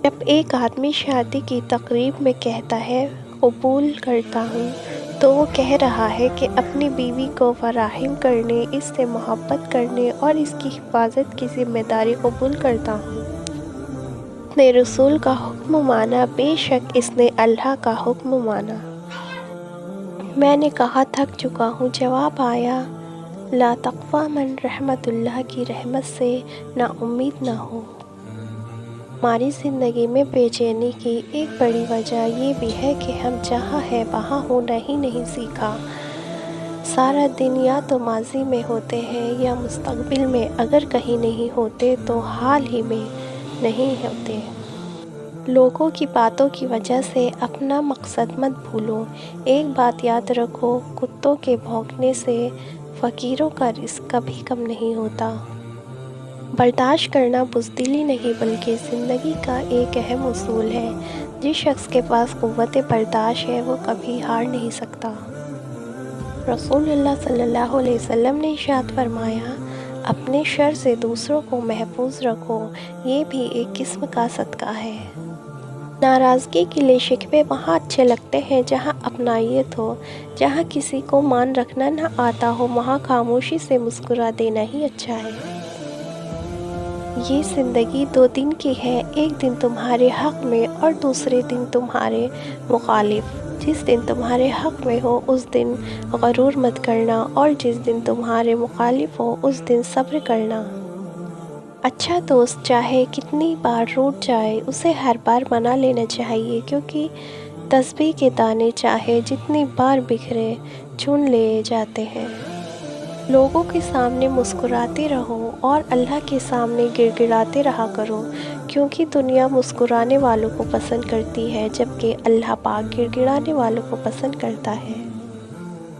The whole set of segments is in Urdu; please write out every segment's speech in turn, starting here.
جب ایک آدمی شادی کی تقریب میں کہتا ہے قبول کرتا ہوں تو وہ کہہ رہا ہے کہ اپنی بیوی کو فراہم کرنے، اس سے محبت کرنے اور اس کی حفاظت کی ذمہ داری قبول کرتا ہوں۔ اس نے رسول کا حکم مانا، بے شک اس نے اللہ کا حکم مانا۔ میں نے کہا تھک چکا ہوں، جواب آیا لا تقنطوا من رحمت اللہ کی رحمت سے نا امید نہ ہو۔ ہماری زندگی میں بے چینی کی ایک بڑی وجہ یہ بھی ہے کہ ہم جہاں ہے وہاں ہونا ہی نہیں سیکھا۔ سارا دن یا تو ماضی میں ہوتے ہیں یا مستقبل میں، اگر کہیں نہیں ہوتے تو حال ہی میں نہیں ہوتے۔ لوگوں کی باتوں کی وجہ سے اپنا مقصد مت بھولو۔ ایک بات یاد رکھو، کتوں کے بھونکنے سے فقیروں کا رزق کبھی کم نہیں ہوتا۔ برداشت کرنا بزدلی نہیں بلکہ زندگی کا ایک اہم اصول ہے۔ جس شخص کے پاس قوت برداشت ہے وہ کبھی ہار نہیں سکتا۔ رسول اللہ صلی اللہ علیہ وسلم نے ارشاد فرمایا، اپنے شر سے دوسروں کو محفوظ رکھو، یہ بھی ایک قسم کا صدقہ ہے۔ ناراضگی گلے شکوے وہاں اچھے لگتے ہیں جہاں اپنائیت ہو۔ جہاں کسی کو مان رکھنا نہ آتا ہو وہاں خاموشی سے مسکرا دینا ہی اچھا ہے۔ یہ زندگی دو دن کی ہے، ایک دن تمہارے حق میں اور دوسرے دن تمہارے مخالف۔ جس دن تمہارے حق میں ہو اس دن غرور مت کرنا اور جس دن تمہارے مخالف ہو اس دن صبر کرنا۔ اچھا دوست چاہے کتنی بار روٹھ جائے اسے ہر بار منا لینا چاہیے، کیونکہ تسبیح کے دانے چاہے جتنی بار بکھرے چن لیے جاتے ہیں۔ لوگوں کے سامنے مسکراتے رہو اور اللہ کے سامنے گڑ گڑاتے رہا کرو، کیونکہ دنیا مسکرانے والوں کو پسند کرتی ہے جبکہ اللہ پاک گڑ گڑانے والوں کو پسند کرتا ہے۔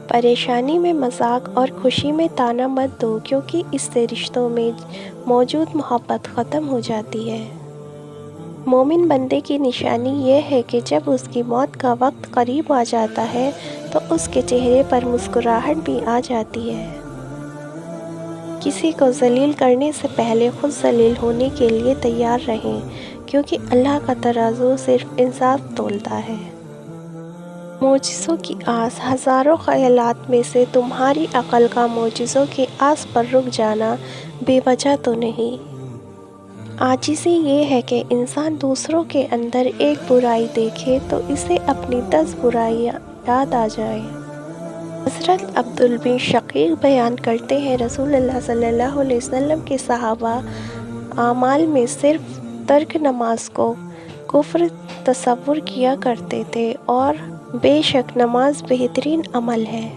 پریشانی میں مذاق اور خوشی میں طعنہ مت دو، کیونکہ اس سے رشتوں میں موجود محبت ختم ہو جاتی ہے۔ مومن بندے کی نشانی یہ ہے کہ جب اس کی موت کا وقت قریب آ جاتا ہے تو اس کے چہرے پر مسکراہٹ بھی آ جاتی ہے۔ کسی کو ذلیل کرنے سے پہلے خود ذلیل ہونے کے لیے تیار رہیں، کیونکہ اللہ کا ترازو صرف انصاف تولتا ہے۔ معجزوں کی آس، ہزاروں خیالات میں سے تمہاری عقل کا معجزوں کی آس پر رک جانا بے وجہ تو نہیں۔ عاجزی یہ ہے کہ انسان دوسروں کے اندر ایک برائی دیکھے تو اسے اپنی 10 برائیاں یاد آ جائیں۔ حضرت عبداللہ بن شقیق بیان کرتے ہیں، رسول اللہ صلی اللہ علیہ وسلم کے صحابہ اعمال میں صرف ترک نماز کو کفر تصور کیا کرتے تھے، اور بے شک نماز بہترین عمل ہے۔